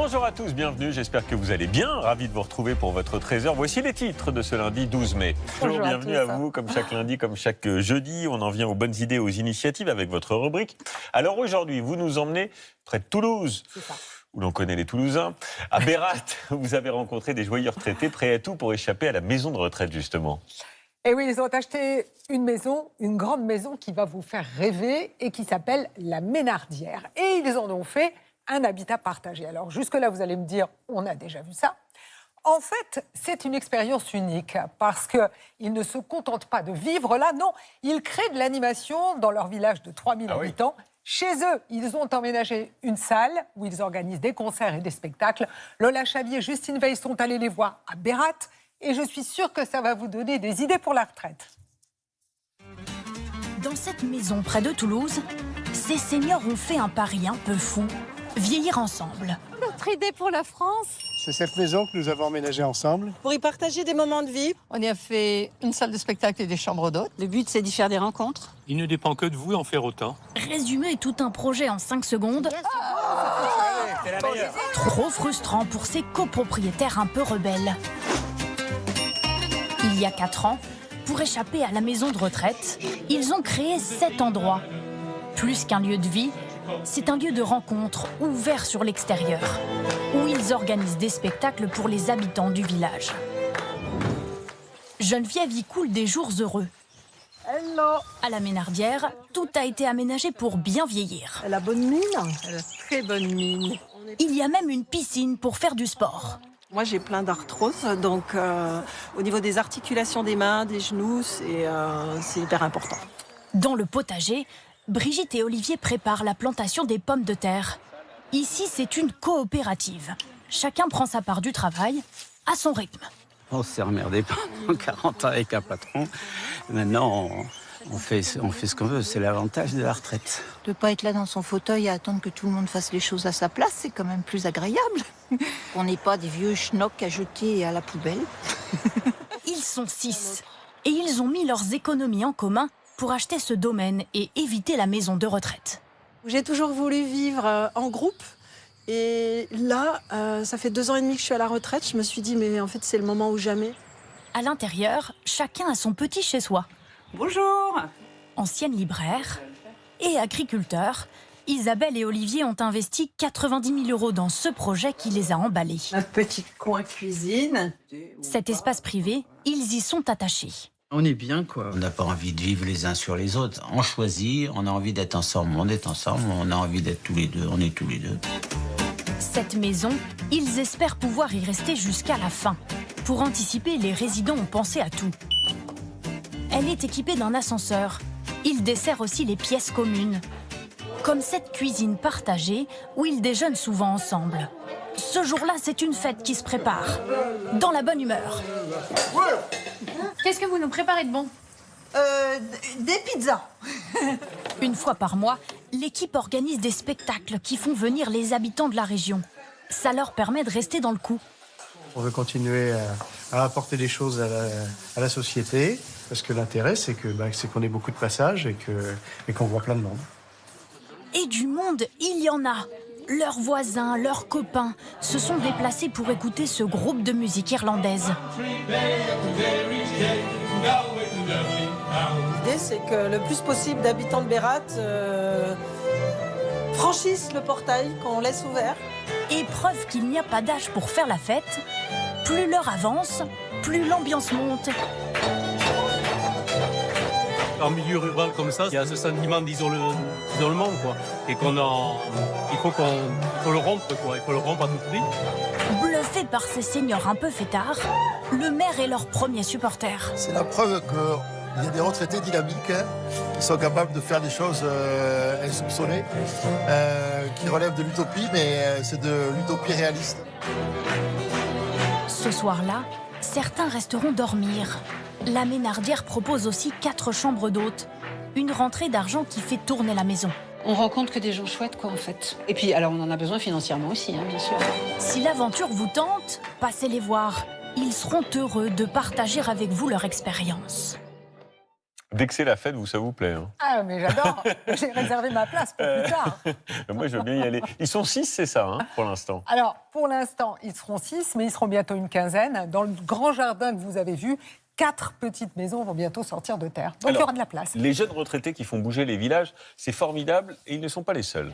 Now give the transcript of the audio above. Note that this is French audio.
Bonjour à tous, bienvenue, j'espère que vous allez bien. Ravi de vous retrouver pour votre trésor. Voici les titres de ce lundi 12 mai. Bonjour, bienvenue à vous, comme chaque lundi, comme chaque jeudi. On en vient aux bonnes idées, aux initiatives avec votre rubrique. Alors aujourd'hui, vous nous emmenez près de Toulouse. C'est ça. Où l'on connaît les Toulousains. À Bérat, vous avez rencontré des joyeux retraités prêts à tout pour échapper à la maison de retraite, justement. Et oui, ils ont acheté une maison, une grande maison qui va vous faire rêver et qui s'appelle la Ménardière. Et ils en ont fait un habitat partagé. Alors jusque-là, vous allez me dire, on a déjà vu ça. En fait, c'est une expérience unique parce qu'ils ne se contentent pas de vivre là, non, ils créent de l'animation dans leur village de 3000 habitants. Oui. Chez eux, ils ont emménagé une salle où ils organisent des concerts et des spectacles. Lola Chavier et Justine Veil sont allés les voir à Bérat et je suis sûre que ça va vous donner des idées pour la retraite. Dans cette maison près de Toulouse, ces seniors ont fait un pari un peu fou, vieillir ensemble. Notre idée pour la France, c'est cette maison que nous avons emménagée ensemble. pour y partager des moments de vie. On y a fait une salle de spectacle et des chambres d'hôtes. Le but, c'est d'y faire des rencontres. Il ne dépend que de vous d'en faire autant. Résumer tout un projet en 5 secondes, trop frustrant pour ces copropriétaires un peu rebelles. Il y a 4 ans, pour échapper à la maison de retraite, ils ont créé 7 endroits. Plus qu'un lieu de vie, c'est un lieu de rencontre ouvert sur l'extérieur, où ils organisent des spectacles pour les habitants du village. Geneviève y coule des jours heureux. Hello. À la Ménardière, tout a été aménagé pour bien vieillir. Elle a bonne mine. Elle a très bonne mine. Il y a même une piscine pour faire du sport. Moi, j'ai plein d'arthrose, donc au niveau des articulations des mains, des genoux, c'est hyper important. Dans le potager, Brigitte et Olivier préparent la plantation des pommes de terre. Ici, c'est une coopérative. Chacun prend sa part du travail, à son rythme. On s'est emmerdé pendant 40 ans avec un patron. Maintenant, on fait ce qu'on veut. C'est l'avantage de la retraite. De ne pas être là dans son fauteuil à attendre que tout le monde fasse les choses à sa place, c'est quand même plus agréable. On n'est pas des vieux schnocks à jeter à la poubelle. Ils sont 6 et ils ont mis leurs économies en commun pour acheter ce domaine et éviter la maison de retraite. J'ai toujours voulu vivre en groupe. Et là, ça fait 2 ans et demi que je suis à la retraite. Je me suis dit, mais en fait, c'est le moment ou jamais. À l'intérieur, chacun a son petit chez-soi. Bonjour. Ancienne libraire et agriculteur, Isabelle et Olivier ont investi 90 000 € dans ce projet qui les a emballés. Un petit coin cuisine. Cet espace privé, ils y sont attachés. On est bien, quoi. On n'a pas envie de vivre les uns sur les autres. On choisit, on a envie d'être ensemble, on est ensemble, on a envie d'être tous les deux, on est tous les deux. Cette maison, ils espèrent pouvoir y rester jusqu'à la fin. Pour anticiper, les résidents ont pensé à tout. Elle est équipée d'un ascenseur. Il dessert aussi les pièces communes. Comme cette cuisine partagée où ils déjeunent souvent ensemble. Ce jour-là, c'est une fête qui se prépare. Dans la bonne humeur. Qu'est-ce que vous nous préparez de bon ? Des pizzas. Une fois par mois, l'équipe organise des spectacles qui font venir les habitants de la région. Ça leur permet de rester dans le coup. On veut continuer à apporter des choses à la société, parce que l'intérêt, c'est qu'on ait beaucoup de passages et qu'on voit plein de monde. Et du monde, il y en a. Leurs voisins, leurs copains se sont déplacés pour écouter ce groupe de musique irlandaise. L'idée, c'est que le plus possible d'habitants de Bérat franchissent le portail qu'on laisse ouvert. Et preuve qu'il n'y a pas d'âge pour faire la fête, plus l'heure avance, plus l'ambiance monte. En milieu rural comme ça, il y a ce sentiment d'isolement, quoi. Et il faut le rompre, quoi. Il faut le rompre à tout prix. Bluffés par ces seniors un peu fêtards, le maire est leur premier supporter. C'est la preuve qu'il y a des retraités dynamiques qui sont capables de faire des choses insoupçonnées, qui relèvent de l'utopie, mais c'est de l'utopie réaliste. Ce soir-là, certains resteront dormir. La Ménardière propose aussi 4 chambres d'hôtes. Une rentrée d'argent qui fait tourner la maison. On rencontre que des gens chouettes, quoi, en fait. Et puis, alors, on en a besoin financièrement aussi, hein, bien sûr. Si l'aventure vous tente, passez les voir. Ils seront heureux de partager avec vous leur expérience. Dès que c'est la fête, ça vous plaît, hein? Ah, mais j'adore. J'ai réservé ma place pour plus tard. Moi, je veux bien y aller. Ils sont 6, c'est ça, hein, pour l'instant? Alors, pour l'instant, ils seront 6, mais ils seront bientôt une quinzaine. Dans le grand jardin que vous avez vu, 4 petites maisons vont bientôt sortir de terre. Donc, il y aura de la place. Les jeunes retraités qui font bouger les villages, c'est formidable et ils ne sont pas les seuls.